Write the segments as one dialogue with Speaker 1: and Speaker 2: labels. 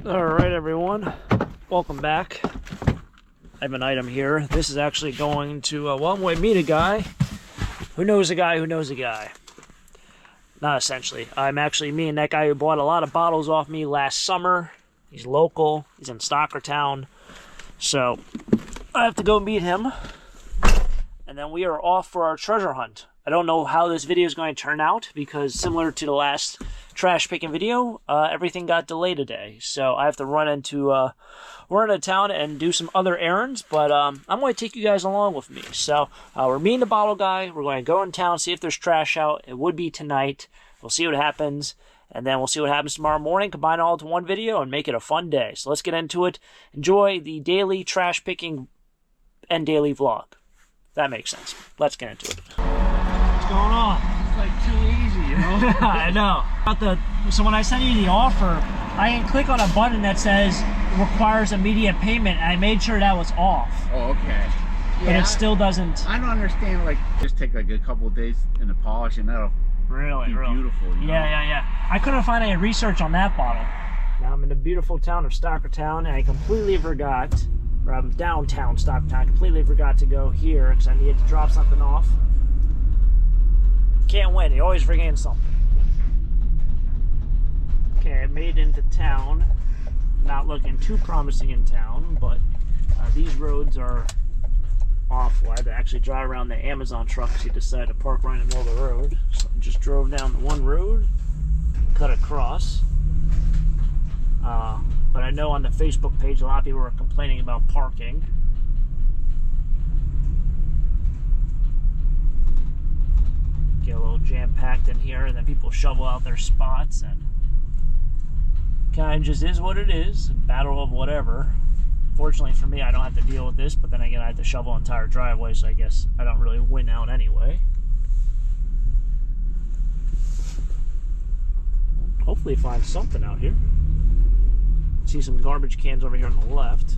Speaker 1: Alright everyone, welcome back. I have an item here. This is actually going to, well, I'm going to meet a guy who knows a guy who knows a guy. Not essentially. I'm actually meeting that guy who bought a lot of bottles off me last summer. He's local. He's in STOCKERTOwn. So, I have to go meet him. And then we are off for our treasure hunt. I don't know how this video is going to turn out because similar to the last trash picking video, everything got delayed today. So I have to run into town and do some other errands, but I'm going to take you guys along with me. So we're meeting the bottle guy. We're going to go in town, see if there's trash out. It would be tonight. We'll see what happens. And then we'll see what happens tomorrow morning, combine it all into one video, and make it a fun day. So let's get into it. Enjoy the daily trash picking and daily vlog. That makes sense. Let's get into it. What's going on?
Speaker 2: It's like too easy, you know?
Speaker 1: I know. So when I send you the offer, I can click on a button that says requires immediate payment, and I made sure that was off.
Speaker 2: Oh, okay.
Speaker 1: But
Speaker 2: Yeah,
Speaker 1: it still doesn't.
Speaker 2: I don't understand, like, just take like a couple of days in the polish and that'll
Speaker 1: Really?
Speaker 2: be beautiful, you know?
Speaker 1: Yeah. I couldn't find any research on that bottle. Now I'm in the beautiful town of STOCKERTOWN, and I completely forgot, or I'm downtown STOCKERTOWN, I completely forgot to go here because I needed to drop something off. Can't win, you always forgetting something. Okay, I made it into town. Not looking too promising in town, but these roads are awful. I had to actually drive around the Amazon truck because he decided to park right in the middle of the road. So I just drove down the one road, cut across. But I know on the Facebook page a lot of people were complaining about parking. Get a little jam-packed in here, and then people shovel out their spots, and kind of just is what it is, a battle of whatever. Fortunately for me, I don't have to deal with this, but then again, I have to shovel an entire driveway, so I guess I don't really win out anyway. Hopefully find something out here. See some garbage cans over here on the left.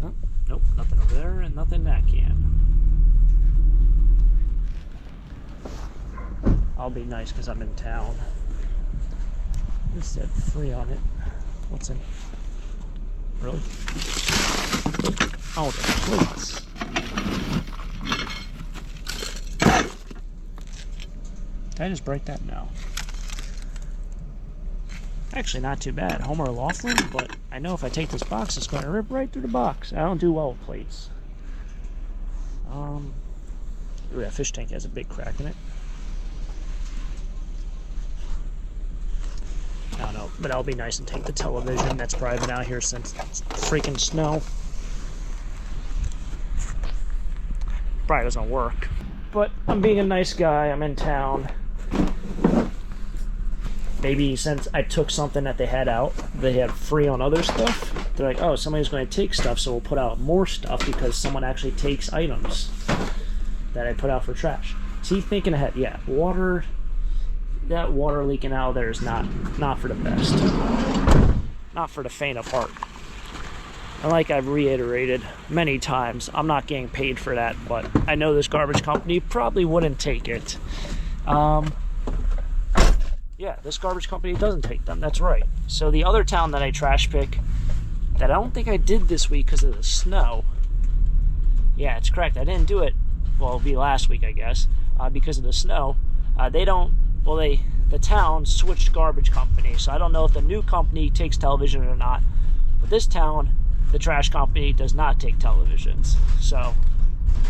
Speaker 1: Oh, nope, nothing over there, and nothing in that can. I'll be nice because I'm in town. It said free on it. What's in it? Really? Oh, the plates. Did I just break that? No. Actually, not too bad. Homer Laughlin, but I know if I take this box, it's going to rip right through the box. I don't do well with plates. Ooh, that fish tank has a big crack in it. I don't know, but I'll be nice and take the television. That's probably been out here since freaking snow. Probably doesn't work. But I'm being a nice guy. I'm in town. Maybe since I took something that they had out, they had free on other stuff. They're like, oh, somebody's going to take stuff, so we'll put out more stuff because someone actually takes items that I put out for trash. See, thinking ahead. Yeah, water. That water leaking out of there is not for the best. Not for the faint of heart. And like I've reiterated many times, I'm not getting paid for that, but I know this garbage company probably wouldn't take it. Yeah, this garbage company doesn't take them, that's right. So the other town that I trash pick, that I don't think I did this week because of the snow. Yeah, it's correct, I didn't do it, well, it'll be last week, I guess, because of the snow. The town switched garbage company, so I don't know if the new company takes television or not. But this town, the trash company, does not take televisions. So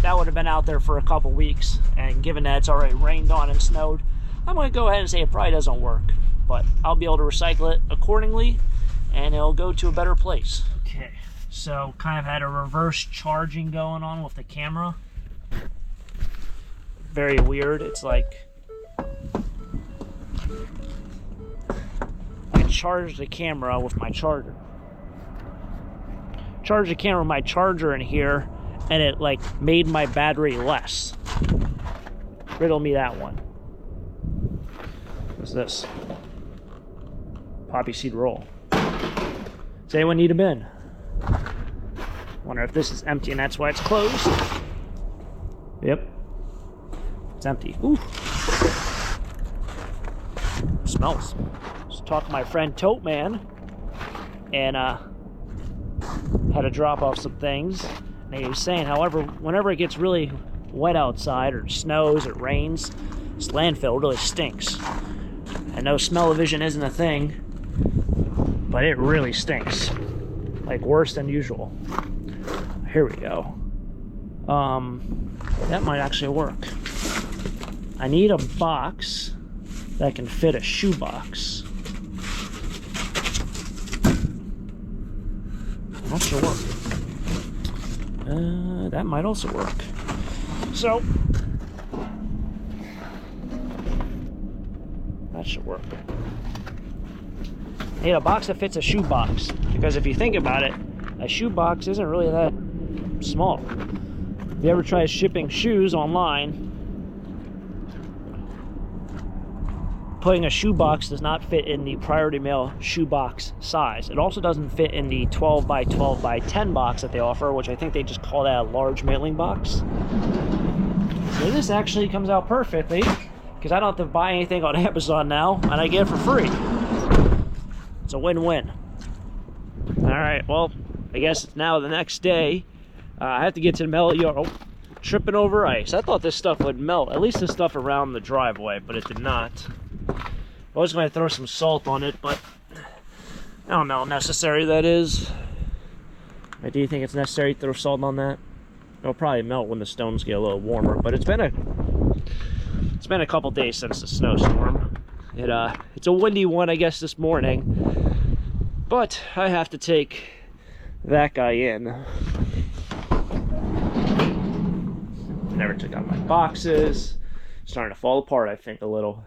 Speaker 1: that would have been out there for a couple weeks, and given that it's already rained on and snowed, I'm going to go ahead and say it probably doesn't work. But I'll be able to recycle it accordingly, and it'll go to a better place. Okay, so kind of had a reverse charging going on with the camera. Very weird. It's like I charged the camera with my charger. Charged the camera with my charger in here, and it like made my battery less. Riddle me that one. What's this? Poppy seed roll. Does anyone need a bin? Wonder if this is empty and that's why it's closed. Yep. It's empty. Ooh. smells. Just talked to my friend Tote Man, and had to drop off some things. And he was saying, however, whenever it gets really wet outside, or snows, or rains, this landfill really stinks. I know smell-o-vision isn't a thing, but it really stinks. Like worse than usual. Here we go. That might actually work. I need a box that can fit a shoebox. That should work. That might also work. So, that should work. I need a box that fits a shoebox, because if you think about it, a shoebox isn't really that small. If you ever try shipping shoes online, putting a shoebox does not fit in the Priority Mail shoebox size. It also doesn't fit in the 12 by 12 by 10 box that they offer, which I think they just call that a large mailing box. So this actually comes out perfectly, because I don't have to buy anything on Amazon now, and I get it for free. It's a win-win. Alright, well, I guess it's now the next day. I have to get to the mail yard. Tripping over ice. I thought this stuff would melt, at least the stuff around the driveway, but it did not. I was going to throw some salt on it, but I don't know how necessary that is. Do you think it's necessary to throw salt on that? It'll probably melt when the stones get a little warmer, but it's been a couple days since the snowstorm. It's a windy one, I guess, this morning, but I have to take that guy in. Never took out my boxes. Starting to fall apart, I think, a little.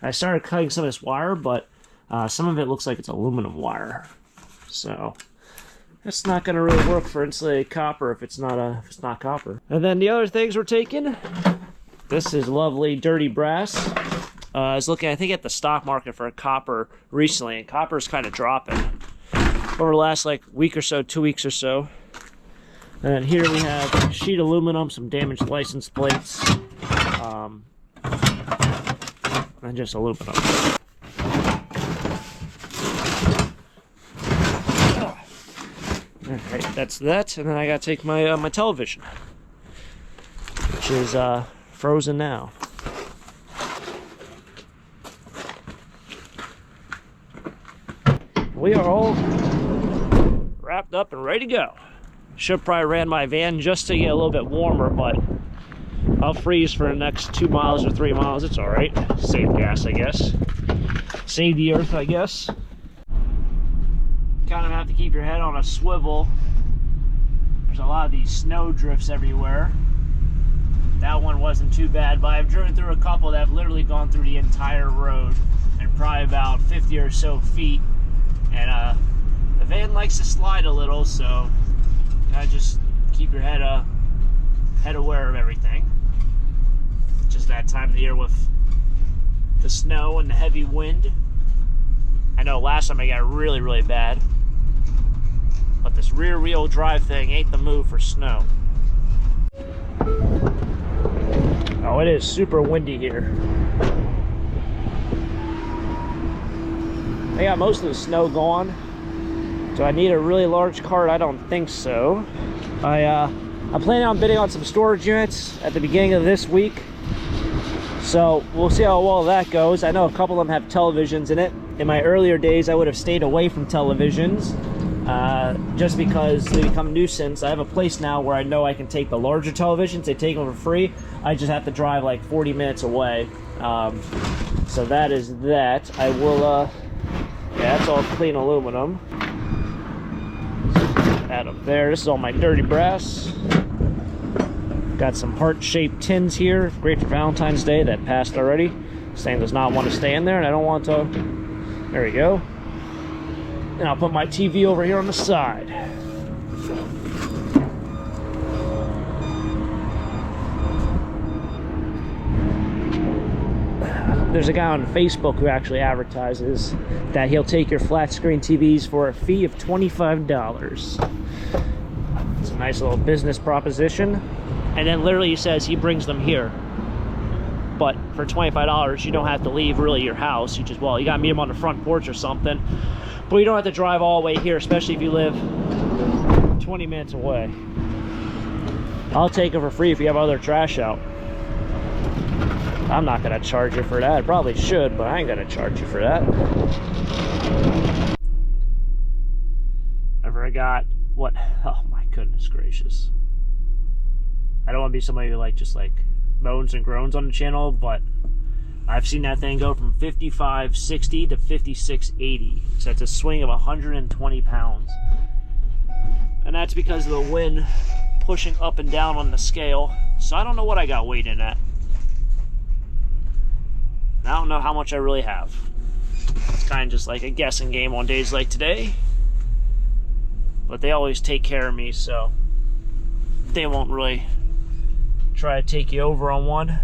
Speaker 1: I started cutting some of this wire, but some of it looks like it's aluminum wire, so that's not going to really work for insulated copper if it's not copper. And then the other things we're taking. This is lovely dirty brass. I was looking, I think, at the stock market for copper recently, and copper's kind of dropping over the last like week or so, 2 weeks or so. And then here we have sheet aluminum, some damaged license plates, and just a little bit of. Alright, that's that, and then I gotta take my my television, which is frozen now. We are all wrapped up and ready to go. Should probably ran my van just to get a little bit warmer, but I'll freeze for the next 2 miles or 3 miles. It's alright. Save gas, I guess. Save the earth, I guess. Kind of have to keep your head on a swivel. There's a lot of these snow drifts everywhere. That one wasn't too bad, but I've driven through a couple that have literally gone through the entire road and probably about 50 or so feet. And the van likes to slide a little, so you gotta just keep your head aware of everything. Just that time of the year with the snow and the heavy wind. I know last time I got really, really bad, but this rear-wheel drive thing ain't the move for snow. Oh, it is super windy here. I got most of the snow gone. Do I need a really large cart? I don't think so. I'm planning on bidding on some storage units at the beginning of this week. So we'll see how well that goes. I know a couple of them have televisions in it. In my earlier days, I would have stayed away from televisions just because they become a nuisance. I have a place now where I know I can take the larger televisions. They take them for free. I just have to drive like 40 minutes away. So that is that. I will, yeah, that's all clean aluminum. That up there. This is all my dirty brass. Got some heart-shaped tins here. Great for Valentine's Day. That passed already. This thing does not want to stay in there, and I don't want to. There we go. And I'll put my TV over here on the side. there's a guy on Facebook who actually advertises that he'll take your flat screen TVs for a fee of $25. It's a nice little business proposition. And then literally he says he brings them here. But for $25, you don't have to leave really your house. You just, well, you gotta meet him on the front porch or something. But you don't have to drive all the way here, especially if you live 20 minutes away. I'll take it for free if you have other trash out. I'm not gonna charge you for that. I probably should, but I ain't gonna charge you for that. I forgot what, oh my goodness gracious. I don't want to be somebody who like just like moans and groans on the channel, but I've seen that thing go from 55.60 to 56.80. So that's a swing of 120 pounds. And that's because of the wind pushing up and down on the scale. So I don't know what I got weighed in at. And I don't know how much I really have. It's kind of just like a guessing game on days like today. But they always take care of me, so they won't really try to take you over on one.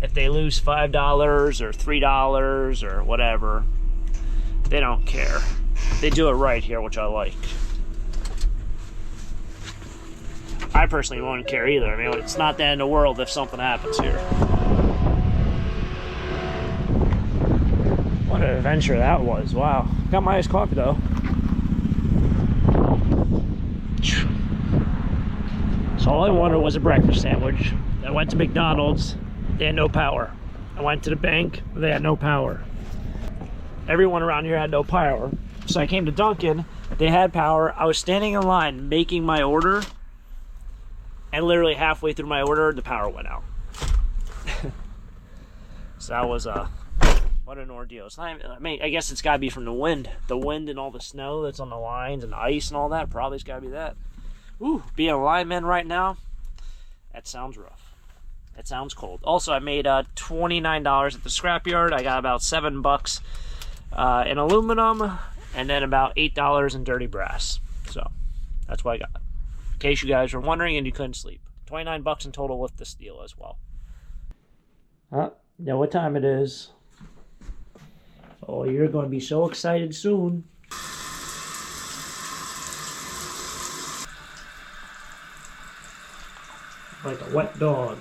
Speaker 1: If they lose $5 or $3 or whatever, they don't care. They do it right here, which I like. I personally wouldn't care either. I mean, it's not the end of the world if something happens here. What an adventure that was. Wow. Got my iced coffee though. So all I wanted was a breakfast sandwich. I went to McDonald's, they had no power. I went to the bank, they had no power. Everyone around here had no power. So I came to Dunkin', they had power. I was standing in line making my order, and literally halfway through my order, the power went out. So that was what an ordeal. It's not even, I mean, I guess it's gotta be from the wind. The wind and all the snow that's on the lines and the ice and all that, probably it's gotta be that. Ooh, being a lineman right now, that sounds rough. That sounds cold. Also, I made $29 at the scrapyard. I got about $7 in aluminum, and then about $8 in dirty brass. So that's what I got. In case you guys were wondering and you couldn't sleep. $29 in total with the steel as well. You know what time it is. Oh, you're going to be so excited soon. Like a wet dog.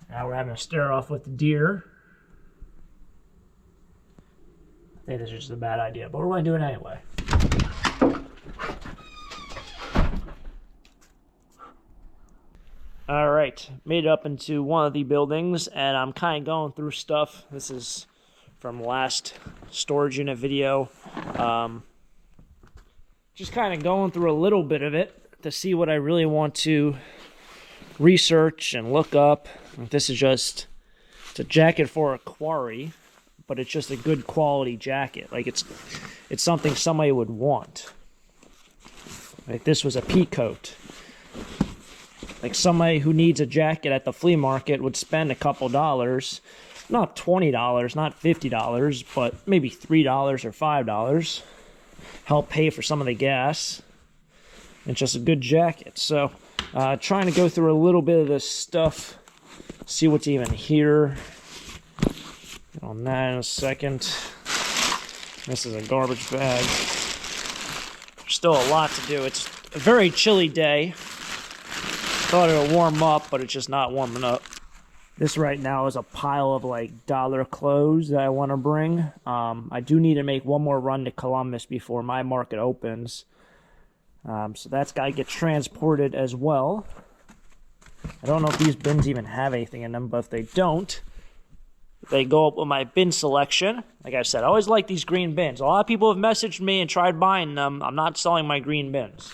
Speaker 1: Now we're having a stare off with the deer. I think this is just a bad idea, but we're going to do it anyway. Alright, made it up into one of the buildings, and I'm kind of going through stuff. This is from last storage unit video. Just kind of going through a little bit of it to see what I really want to research and look up. This is just, it's a jacket for a quarry, but it's just a good quality jacket. Like it's something somebody would want. Like this was a pea coat. Like somebody who needs a jacket at the flea market would spend a couple dollars, not $20, not $50, but maybe $3 or $5. Help pay for some of the gas. It's just a good jacket. So trying to go through a little bit of this stuff, see what's even here. Get on that in a second. This is a garbage bag. Still a lot to do. It's a very chilly day. Thought it would warm up, but it's just not warming up. This right now is a pile of like dollar clothes that I want to bring. I do need to make one more run to Columbus before my market opens. So that's got to get transported as well. I don't know if these bins even have anything in them, but if they don't, they go up with my bin selection. Like I said, I always like these green bins. A lot of people have messaged me and tried buying them. I'm not selling my green bins.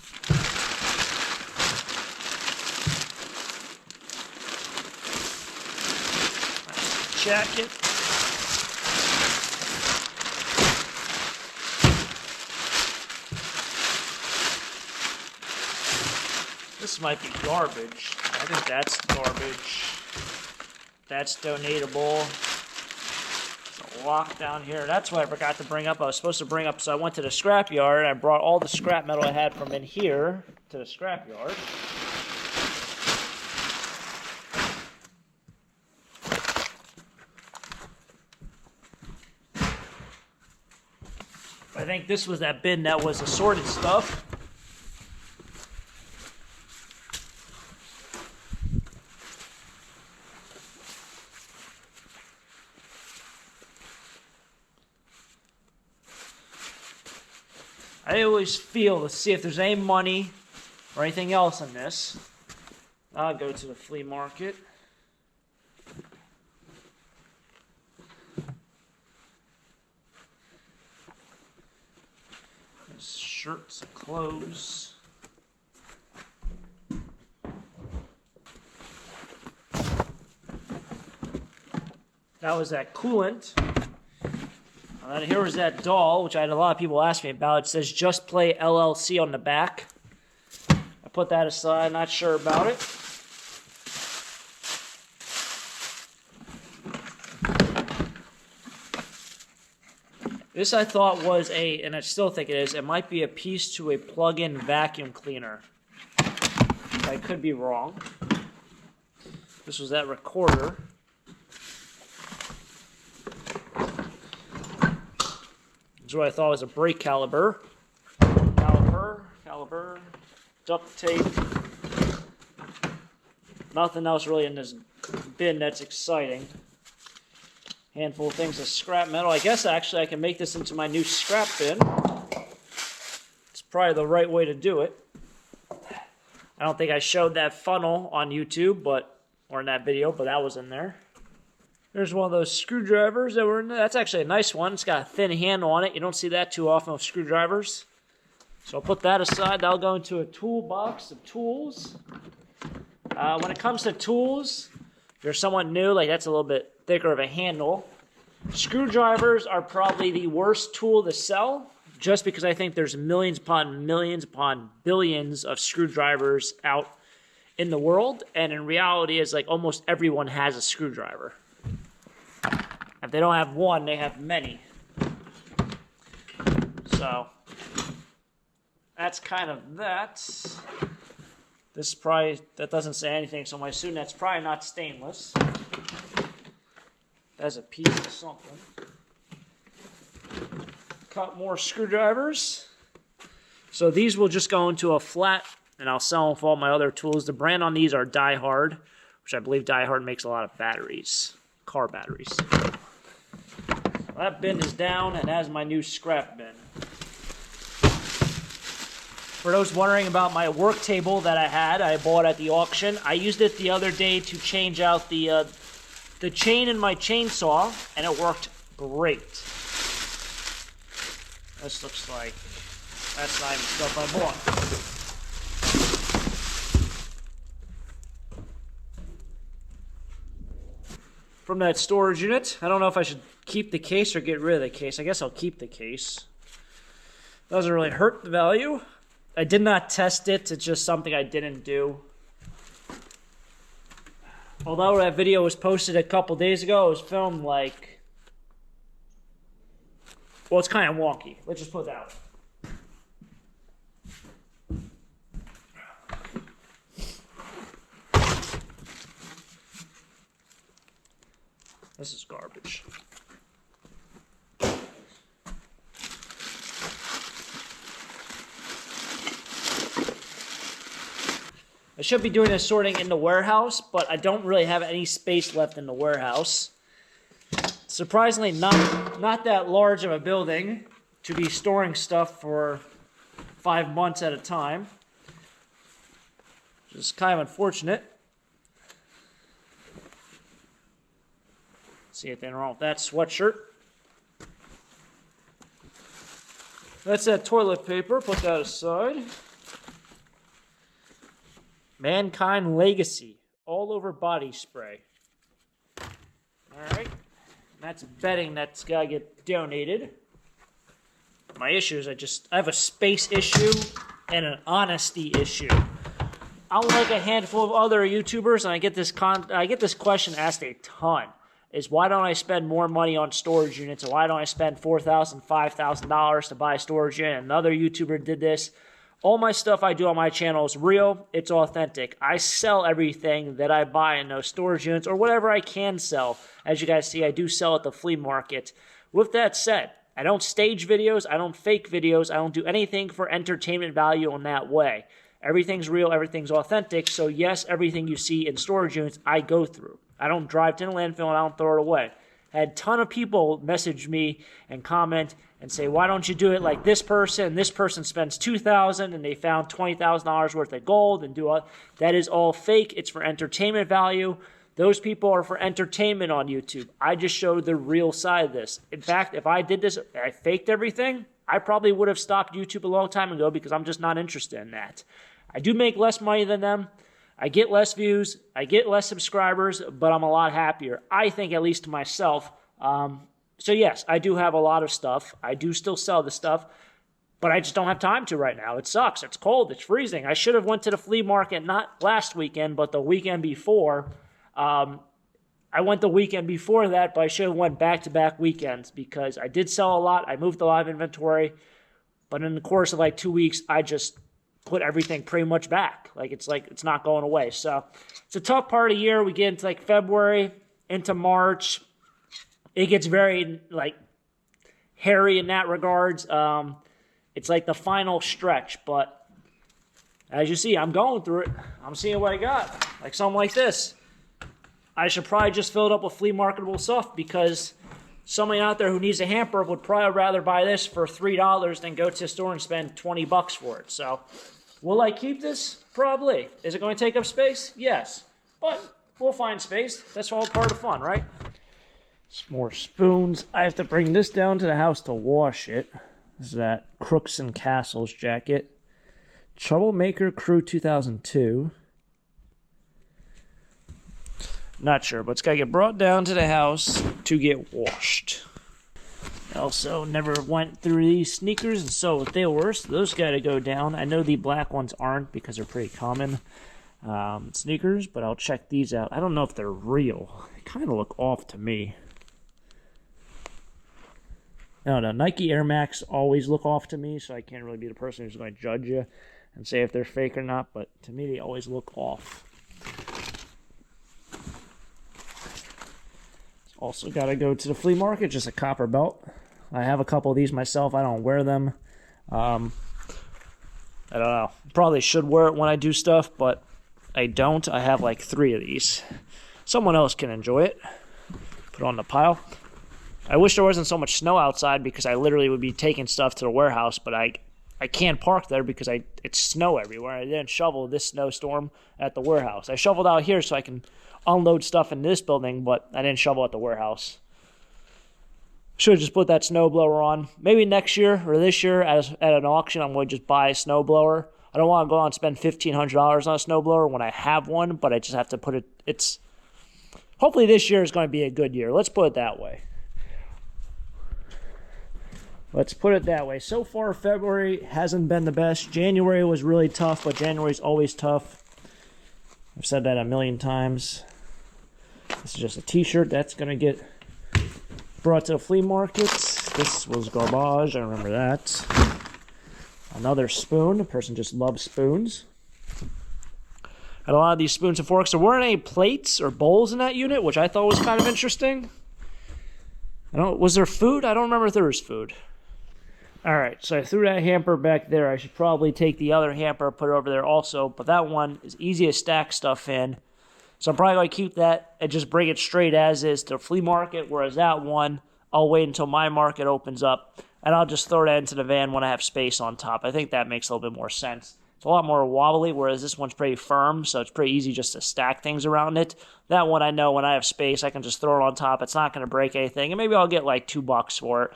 Speaker 1: Jacket. This might be garbage. I think that's garbage. That's donatable. There's a lock down here. That's what I forgot to bring up. I was supposed to bring up, so I went to the scrap yard. I brought all the scrap metal I had from in here to the scrap yard. I think this was that bin that was assorted stuff. I always feel to see if there's any money or anything else in this. I'll go to the flea market. There's shirts and clothes. That was that coolant. And here was that doll, which I had a lot of people ask me about. It says Just Play LLC on the back. I put that aside, not sure about it. This I thought was and I still think it is, it might be a piece to a plug-in vacuum cleaner. I could be wrong. This was that recorder. This is what I thought was a brake caliper. Caliper, duct tape. Nothing else really in this bin that's exciting. Handful of things of scrap metal. I guess actually I can make this into my new scrap bin. It's probably the right way to do it. I don't think I showed that funnel on YouTube, or in that video, but that was in there. There's one of those screwdrivers that were in there. That's actually a nice one. It's got a thin handle on it. You don't see that too often with screwdrivers. So I'll put that aside. That'll go into a toolbox of tools. When it comes to tools, if you're someone new, like that's a little bit thicker of a handle. Screwdrivers are probably the worst tool to sell, just because I think there's millions upon billions of screwdrivers out in the world, and in reality, it's like almost everyone has a screwdriver. If they don't have one, they have many. So that's kind of that. This probably, that doesn't say anything, so I assume that's probably not stainless. That's a piece of something. Cut more screwdrivers. So these will just go into a flat, and I'll sell them for all my other tools. The brand on these are Die Hard, which I believe Die Hard makes a lot of batteries, car batteries. That bin is down, and that is my new scrap bin. For those wondering about my work table that I bought at the auction, I used it the other day to change out the chain in my chainsaw, and it worked great. This looks like that's not even stuff I bought. From that storage unit, I don't know if I should keep the case or get rid of the case. I guess I'll keep the case. Doesn't really hurt the value. I did not test it. It's just something I didn't do. Although that video was posted a couple days ago, it was filmed like... Well, it's kind of wonky. Let's just put that out. This is garbage. I should be doing this sorting in the warehouse, but I don't really have any space left in the warehouse. Surprisingly, not that large of a building to be storing stuff for 5 months at a time. Which is kind of unfortunate. See anything wrong with that sweatshirt. That's that toilet paper. Put that aside. Mankind Legacy. All over body spray. Alright. That's betting that's got to get donated. My issue is I have a space issue and an honesty issue. I'm like a handful of other YouTubers, and I get this question asked a ton. Is why don't I spend more money on storage units, or why don't I spend $4,000, $5,000 to buy a storage unit? Another YouTuber did this. All my stuff I do on my channel is real. It's authentic. I sell everything that I buy in those storage units or whatever I can sell. As you guys see, I do sell at the flea market. With that said, I don't stage videos. I don't fake videos. I don't do anything for entertainment value in that way. Everything's real. Everything's authentic. So yes, everything you see in storage units, I go through. I don't drive to the landfill and I don't throw it away. I had a ton of people message me and comment and say, why don't you do it like this person? This person spends $2,000 and they found $20,000 worth of gold and do all. That is all fake. It's for entertainment value. Those people are for entertainment on YouTube. I just showed the real side of this. In fact, if I did this, I faked everything, I probably would have stopped YouTube a long time ago because I'm just not interested in that. I do make less money than them. I get less views, I get less subscribers, but I'm a lot happier. I think, at least to myself. So yes, I do have a lot of stuff. I do still sell the stuff, but I just don't have time to right now. It sucks. It's cold. It's freezing. I should have went to the flea market not last weekend, but the weekend before. I went the weekend before that, but I should have went back-to-back weekends because I did sell a lot. I moved a lot of inventory, but in the course of like 2 weeks, I just put everything pretty much back. It's not going away. So it's a tough part of the year. We get into like February, into March. It gets very like hairy in that regards. It's like the final stretch, but as you see, I'm going through it. I'm seeing what I got. Like something like this. I should probably just fill it up with flea marketable stuff because somebody out there who needs a hamper would probably rather buy this for $3 than go to the store and spend $20 for it. So, will I keep this? Probably. Is it going to take up space? Yes. But we'll find space. That's all part of fun, right? Some more spoons. I have to bring this down to the house to wash it. This is that Crooks and Castles jacket. Troublemaker Crew 2002. Not sure, but it's got to get brought down to the house to get washed. I also never went through these sneakers and saw what they were, so those got to go down. I know the black ones aren't because they're pretty common sneakers, but I'll check these out. I don't know if they're real. They kind of look off to me. I don't know. Nike Air Max always look off to me, so I can't really be the person who's going to judge you and say if they're fake or not, but to me they always look off. Also got to go to the flea market, just a copper belt. I have a couple of these myself. I don't wear them. I don't know. Probably should wear it when I do stuff, but I don't. I have like 3 of these. Someone else can enjoy it. Put it on the pile. I wish there wasn't so much snow outside because I literally would be taking stuff to the warehouse, but I can't park there because it's snow everywhere. I didn't shovel this snowstorm at the warehouse. I shoveled out here so I can unload stuff in this building, but I didn't shovel at the warehouse. Should have just put that snowblower on. Maybe next year or this year at an auction, I'm going to just buy a snowblower. I don't want to go out and spend $1,500 on a snowblower when I have one, but I just have to put it. Hopefully this year is going to be a good year. Let's put it that way. Let's put it that way. So far, February hasn't been the best. January was really tough, but January's always tough. I've said that a million times. This is just a t-shirt that's going to get brought to the flea market. This was garbage. I remember that. Another spoon. The person just loves spoons. Had a lot of these spoons and forks. There weren't any plates or bowls in that unit, which I thought was kind of interesting. Was there food? I don't remember if there was food. All right, so I threw that hamper back there. I should probably take the other hamper, put it over there also, but that one is easy to stack stuff in. So I'm probably going to keep that and just bring it straight as is to the flea market, whereas that one, I'll wait until my market opens up, and I'll just throw that into the van when I have space on top. I think that makes a little bit more sense. It's a lot more wobbly, whereas this one's pretty firm, so it's pretty easy just to stack things around it. That one I know when I have space, I can just throw it on top. It's not going to break anything, and maybe I'll get like $2 for it.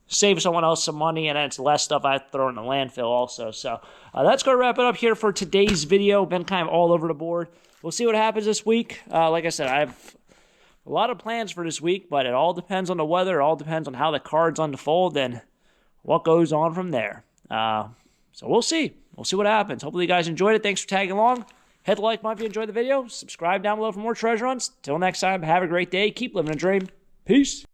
Speaker 1: Save someone else some money, and then it's less stuff I have to throw in the landfill also. So that's going to wrap it up here for today's video. Been kind of all over the board. We'll see what happens this week. Like I said, I have a lot of plans for this week, but it all depends on the weather. It all depends on how the cards unfold and what goes on from there. So we'll see. We'll see what happens. Hopefully you guys enjoyed it. Thanks for tagging along. Hit the like button if you enjoyed the video. Subscribe down below for more treasure hunts. Till next time, have a great day. Keep living a dream. Peace.